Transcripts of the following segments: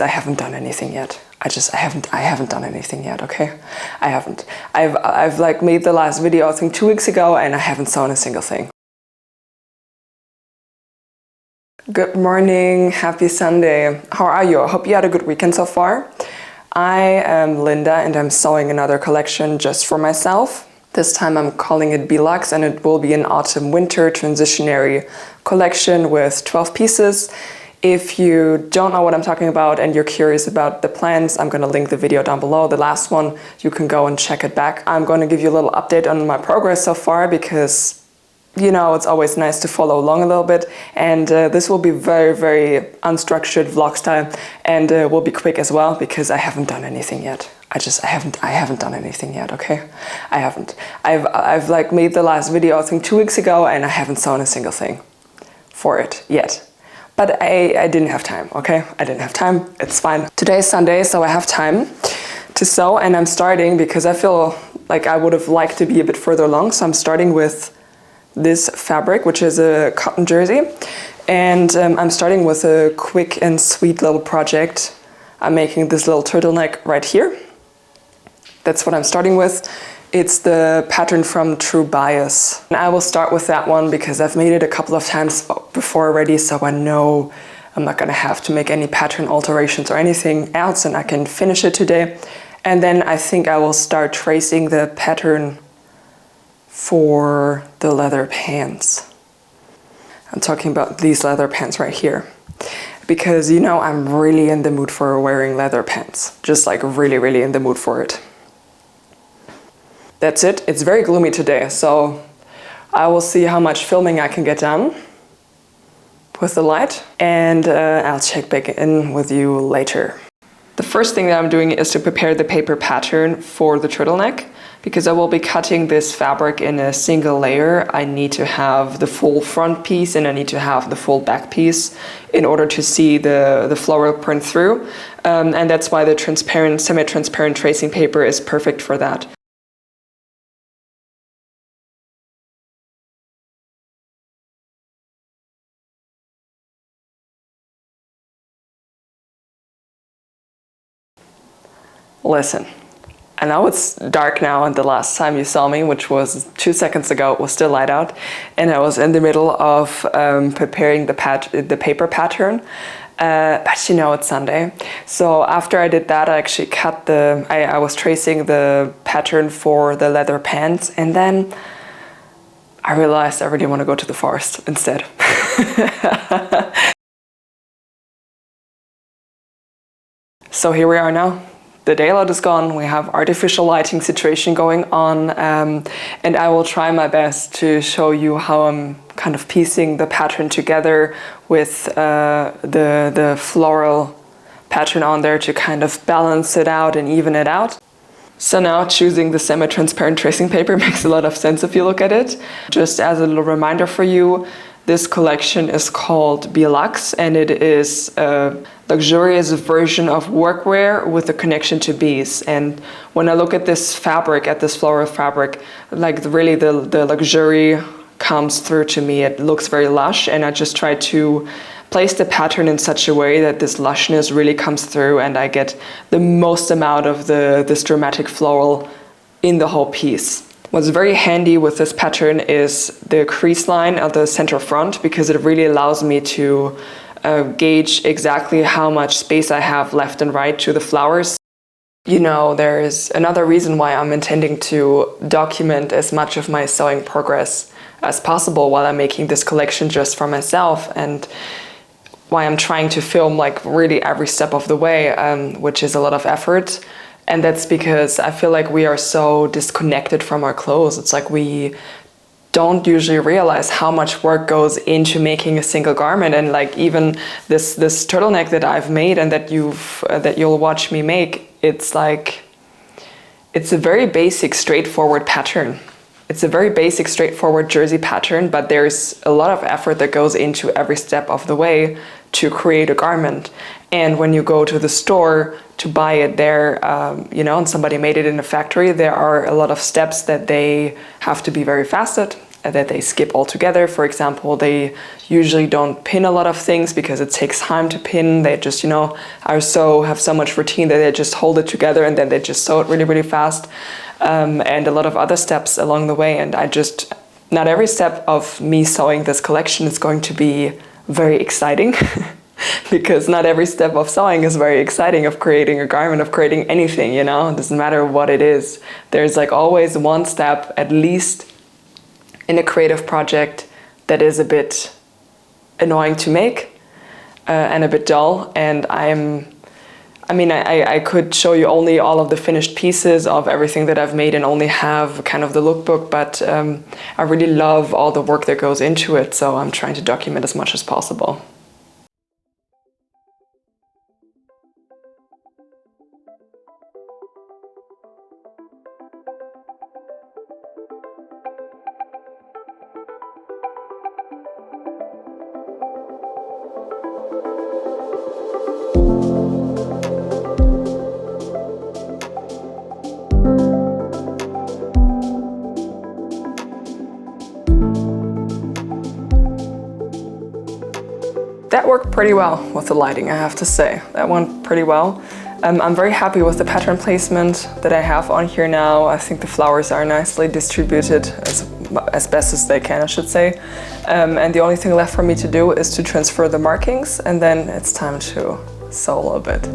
I haven't done anything yet. I haven't done anything yet, okay? I haven't. I've like made the last video, I think 2 weeks ago, and I haven't sewn a single thing. Good morning, happy Sunday. How are you? I hope you had a good weekend so far. I am Linda and I'm sewing another collection just for myself. This time I'm calling it BEE LUXE, and it will be an autumn-winter transitionary collection with 12 pieces. If you don't know what I'm talking about and you're curious about the plans, I'm going to link the video down below. The last one, you can go and check it back. I'm going to give you a little update on my progress so far because, you know, it's always nice to follow along a little bit. And this will be very, very unstructured vlog style, and will be quick as well because I haven't done anything yet. I haven't done anything yet, okay? I haven't. I've like made the last video, I think 2 weeks ago, and I haven't sewn a single thing for it yet. But I didn't have time, okay? I didn't have time, it's fine. Today is Sunday, so I have time to sew, and I'm starting because I feel like I would have liked to be a bit further along. So I'm starting with this fabric, which is a cotton jersey. And I'm starting with a quick and sweet little project. I'm making this little turtleneck right here. That's what I'm starting with. It's the pattern from TrueBias. And I will start with that one because I've made it a couple of times before already, so I know I'm not gonna have to make any pattern alterations or anything else, and I can finish it today. And then I think I will start tracing the pattern for the leather pants. I'm talking about these leather pants right here. Because, you know, I'm really in the mood for wearing leather pants. Just like really, really in the mood for it. That's it. It's very gloomy today, so I will see how much filming I can get done with the light, and I'll check back in with you later. The first thing that I'm doing is to prepare the paper pattern for the turtleneck. Because I will be cutting this fabric in a single layer, I need to have the full front piece and I need to have the full back piece in order to see the floral print through. And that's why the transparent, semi-transparent tracing paper is perfect for that. Listen. I know it's dark now, and the last time you saw me, which was 2 seconds ago, it was still light out, and I was in the middle of preparing the paper pattern, but you know it's Sunday. So after I did that, I actually cut I was tracing the pattern for the leather pants, and then I realized I really want to go to the forest instead. So here we are now. The daylight is gone, we have artificial lighting situation going on, and I will try my best to show you how I'm kind of piecing the pattern together with the floral pattern on there to kind of balance it out and even it out. So now choosing the semi-transparent tracing paper makes a lot of sense if you look at it. Just as a little reminder for you, this collection is called BEE LUXE, and it is a luxurious version of workwear with a connection to bees. And when I look at this fabric, at this floral fabric, like really the luxury comes through to me. It looks very lush, and I just try to place the pattern in such a way that this lushness really comes through and I get the most amount of this dramatic floral in the whole piece. What's very handy with this pattern is the crease line at the center front, because it really allows me to gauge exactly how much space I have left and right to the flowers. You know, there is another reason why I'm intending to document as much of my sewing progress as possible while I'm making this collection just for myself, and why I'm trying to film like really every step of the way, which is a lot of effort. And that's because I feel like we are so disconnected from our clothes. It's like we don't usually realize how much work goes into making a single garment. And like even this turtleneck that I've made and that you'll watch me make, it's like, it's a very basic, straightforward pattern. It's a very basic, straightforward jersey pattern, but there's a lot of effort that goes into every step of the way to create a garment. And when you go to the store to buy it there, and somebody made it in a factory, there are a lot of steps that they have to be very fast at. that they skip altogether. For example, they usually don't pin a lot of things because it takes time to pin. They just, have so much routine that they just hold it together and then they just sew it really, really fast. And a lot of other steps along the way. And not every step of me sewing this collection is going to be very exciting because not every step of sewing is very exciting, of creating a garment, of creating anything, it doesn't matter what it is. There's like always one step, at least in a creative project, that is a bit annoying to make and a bit dull. And I could show you only all of the finished pieces of everything that I've made and only have kind of the lookbook, but I really love all the work that goes into it, so I'm trying to document as much as possible. That worked pretty well with the lighting, I have to say. That went pretty well. I'm very happy with the pattern placement that I have on here now. I think the flowers are nicely distributed as best as they can, I should say. And the only thing left for me to do is to transfer the markings, and then it's time to sew a little bit.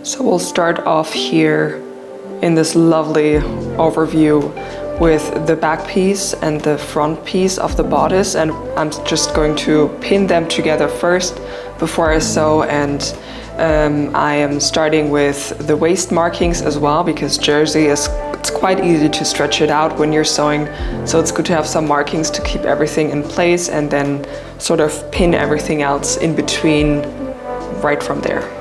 So we'll start off here in this lovely overview with the back piece and the front piece of the bodice, and I'm just going to pin them together first before I sew. And I am starting with the waist markings as well, because jersey it's quite easy to stretch it out when you're sewing, so it's good to have some markings to keep everything in place and then sort of pin everything else in between right from there.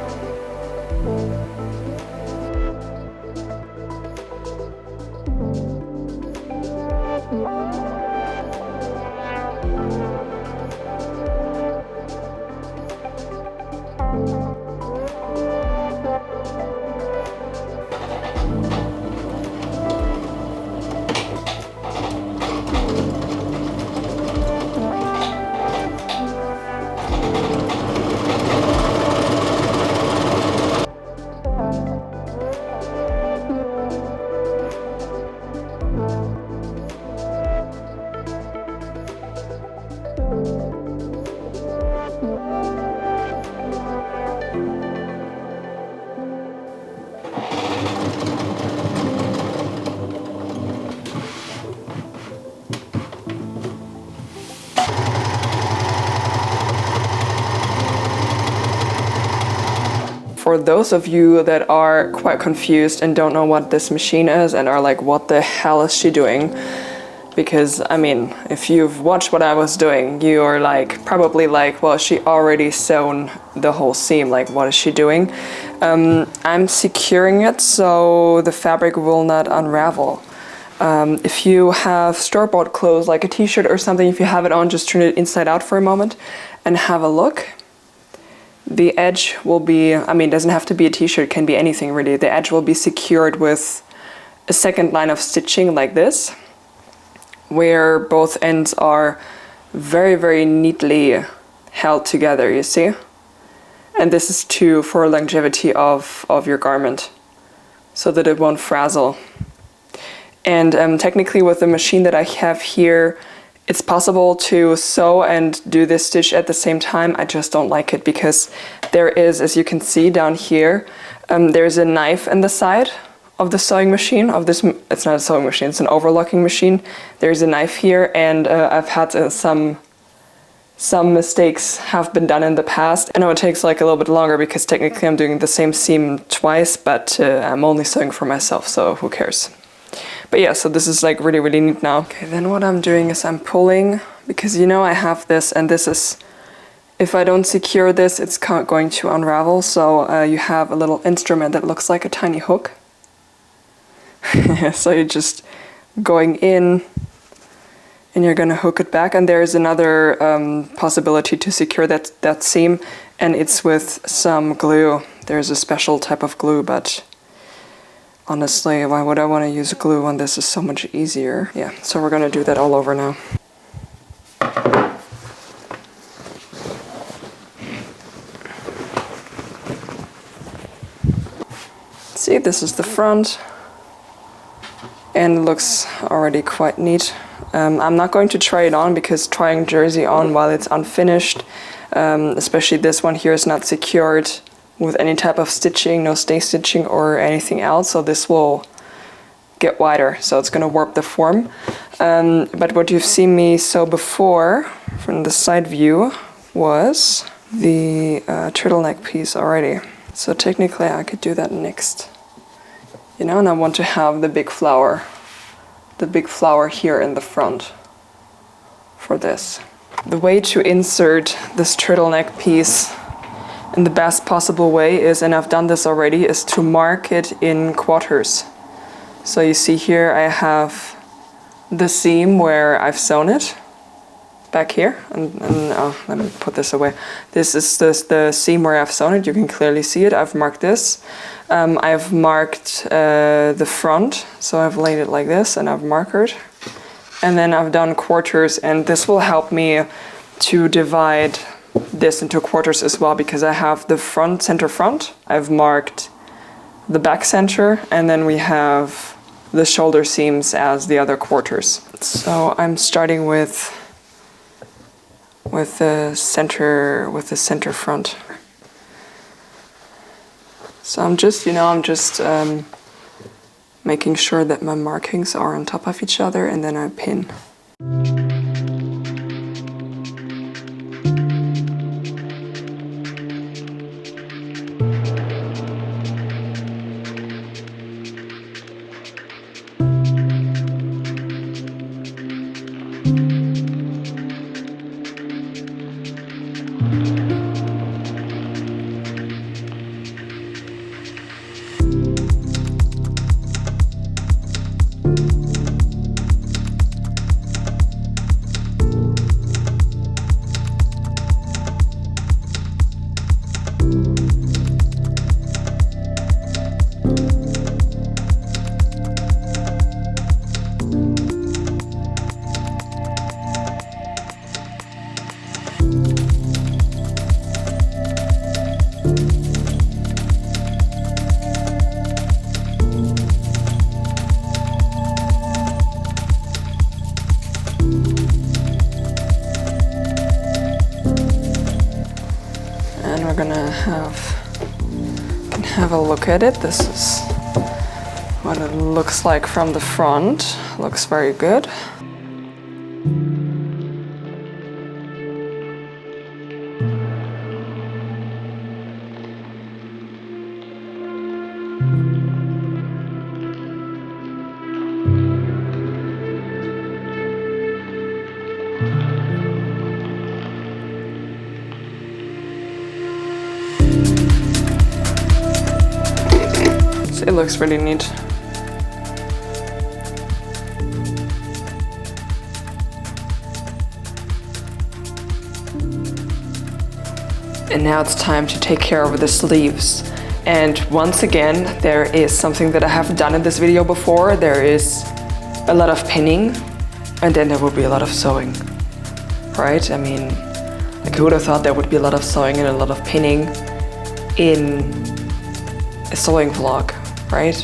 For those of you that are quite confused and don't know what this machine is and are like, what the hell is she doing? Because, I mean, if you've watched what I was doing, you are like, probably like, well, she already sewn the whole seam, like what is she doing? I'm securing it so the fabric will not unravel. If you have store-bought clothes, like a t-shirt or something, if you have it on, just turn it inside out for a moment and have a look. The edge will be, I mean, it doesn't have to be a t-shirt, it can be anything really. The edge will be secured with a second line of stitching like this, where both ends are very, very neatly held together, you see? And this is for longevity of your garment, so that it won't frazzle. And technically with the machine that I have here, It's possible to sew and do this stitch at the same time. I just don't like it because there is, as you can see down here, there's a knife in the side of the sewing machine, of this, it's not a sewing machine, it's an overlocking machine. There's a knife here, and I've had some mistakes have been done in the past. I know it takes like a little bit longer because technically I'm doing the same seam twice, but I'm only sewing for myself, so who cares. But yeah, so this is like really, really neat now. Okay, then what I'm doing is I'm pulling, because you know I have this, and this is, if I don't secure this, it's going to unravel. So you have a little instrument that looks like a tiny hook. So you're just going in and you're gonna hook it back. And there's another possibility to secure that seam, and it's with some glue. There's a special type of glue, but honestly, why would I want to use glue when this is so much easier? Yeah, so we're gonna do that all over now. See, this is the front, and it looks already quite neat. I'm not going to try it on because trying jersey on while it's unfinished, especially this one here, is not secured with any type of stitching, no stay stitching or anything else, so this will get wider, so it's going to warp the form. But what you've seen me sew before from the side view was the turtleneck piece already. So technically I could do that next, you know, and I want to have the big flower here in the front for this. The way to insert this turtleneck piece in the best possible way is, and I've done this already, is to mark it in quarters. So you see here I have the seam where I've sewn it back here, and oh, let me put this away. This is the seam where I've sewn it. You can clearly see it. I've marked this. I've marked the front, so I've laid it like this, and I've markered. And then I've done quarters, and this will help me to divide this into quarters as well, because I have the front, center front. I've marked the back center, and then we have the shoulder seams as the other quarters. So I'm starting with the center front. So I'm just, you know, making sure that my markings are on top of each other, and then I pin. Have a look at it. This is what it looks like from the front. Looks very good. It looks really neat. And now it's time to take care of the sleeves. And once again, there is something that I have done in this video before. There is a lot of pinning, and then there will be a lot of sewing, right? I mean, like, who would have thought there would be a lot of sewing and a lot of pinning in a sewing vlog, right?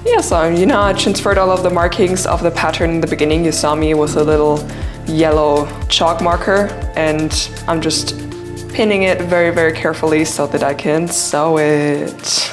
yeah, so you know, I transferred all of the markings of the pattern in the beginning. You saw me with a little yellow chalk marker, and I'm just pinning it very, very carefully so that I can sew it.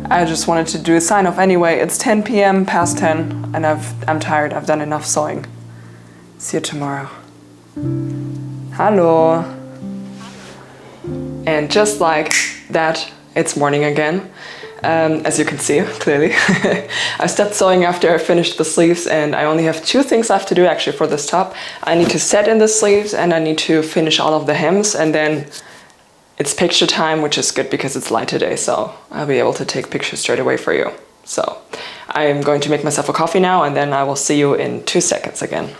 I just wanted to do a sign off anyway. It's 10 p.m. past 10 and I'm tired. I've done enough sewing. See you tomorrow. Hello. And just like that, it's morning again. As you can see, clearly. I stopped sewing after I finished the sleeves, and I only have 2 things left to do actually for this top. I need to set in the sleeves and I need to finish all of the hems, and then it's picture time, which is good because it's light today, so I'll be able to take pictures straight away for you. So I'm going to make myself a coffee now, and then I will see you in 2 seconds again.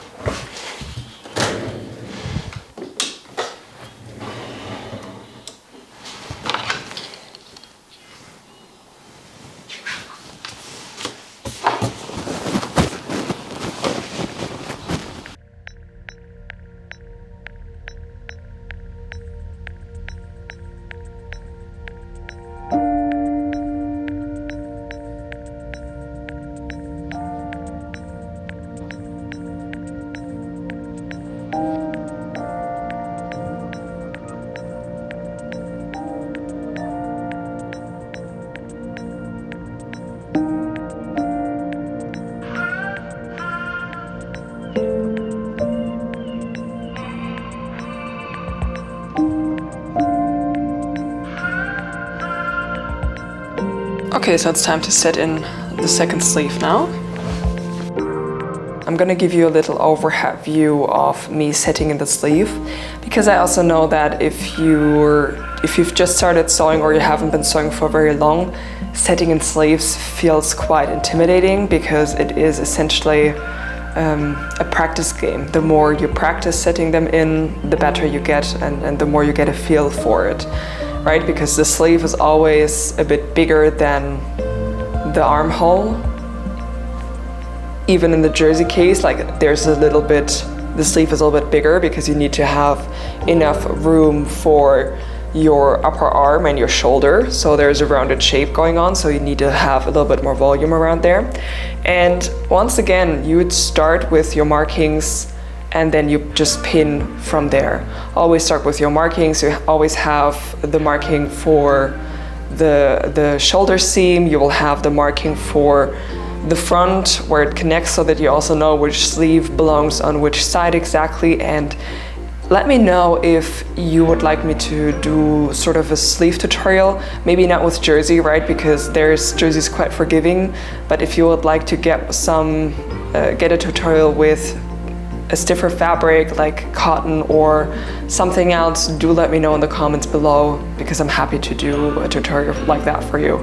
Okay, so it's time to set in the second sleeve now. I'm gonna give you a little overhead view of me setting in the sleeve, because I also know that if you've just started sewing or you haven't been sewing for very long, setting in sleeves feels quite intimidating because it is essentially a practice game. The more you practice setting them in, the better you get, and the more you get a feel for it. Right, because the sleeve is always a bit bigger than the armhole. Even in the jersey case, like there's a little bit, the sleeve is a little bit bigger because you need to have enough room for your upper arm and your shoulder. So there's a rounded shape going on, so you need to have a little bit more volume around there. And once again, you would start with your markings and then you just pin from there. Always start with your markings. You always have the marking for the shoulder seam. You will have the marking for the front where it connects, so that you also know which sleeve belongs on which side exactly. And let me know if you would like me to do sort of a sleeve tutorial, maybe not with jersey, right? Because jersey's quite forgiving, but if you would like to get a tutorial with a stiffer fabric like cotton or something else, do let me know in the comments below, because I'm happy to do a tutorial like that for you.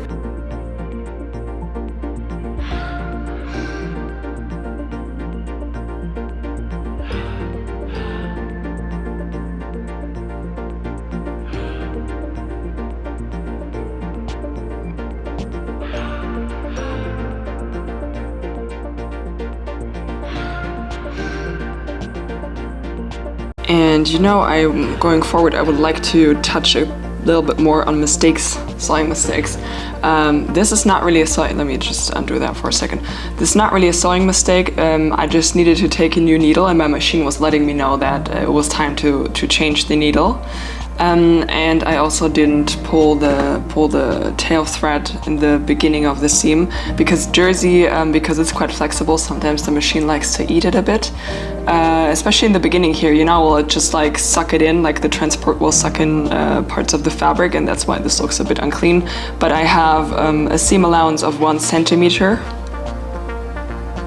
And you know, going forward, I would like to touch a little bit more on mistakes, sewing mistakes. This is not really a sewing, let me just undo that for a second. This is not really a sewing mistake. I just needed to take a new needle, and my machine was letting me know that it was time to change the needle. And I also didn't pull the tail thread in the beginning of the seam, because jersey, because it's quite flexible, sometimes the machine likes to eat it a bit, especially in the beginning here. You know, will it just like suck it in, like the transport will suck in parts of the fabric, and that's why this looks a bit unclean. But I have a seam allowance of 1 centimeter.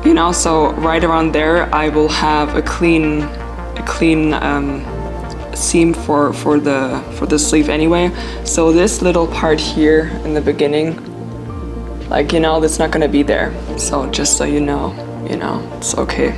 You know, so right around there I will have a clean seam for the sleeve anyway. So this little part here in the beginning, like, you know, that's not gonna be there. So just so you know, it's okay.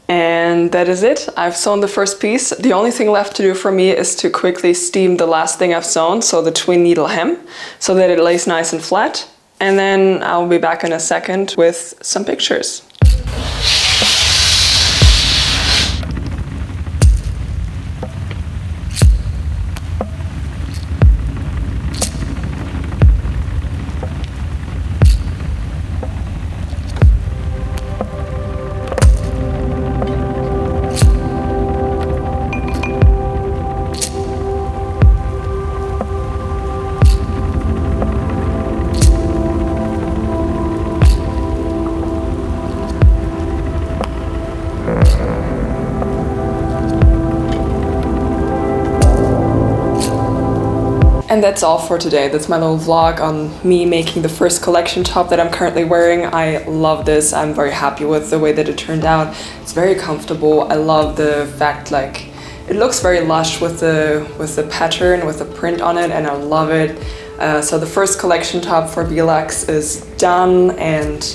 And that is it. I've sewn the first piece. The only thing left to do for me is to quickly steam the last thing I've sewn, so the twin needle hem, so that it lays nice and flat. And then I'll be back in a second with some pictures. And that's all for today. That's my little vlog on me making the first collection top that I'm currently wearing. I love this. I'm very happy with the way that it turned out. It's very comfortable. I love the fact, like, it looks very lush with the pattern, with the print on it, and I love it. So the first collection top for BE LUXE is done, and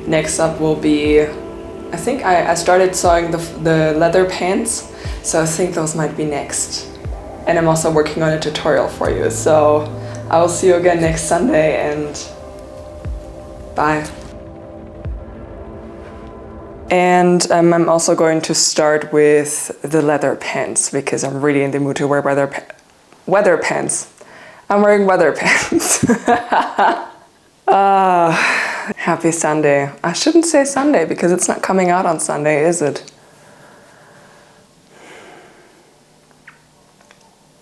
next up will be, I think I started sewing the leather pants, so I think those might be next. And I'm also working on a tutorial for you. So I will see you again next Sunday, and bye. And I'm also going to start with the leather pants, because I'm really in the mood to wear weather pants. I'm wearing weather pants. Happy Sunday. I shouldn't say Sunday because it's not coming out on Sunday, is it?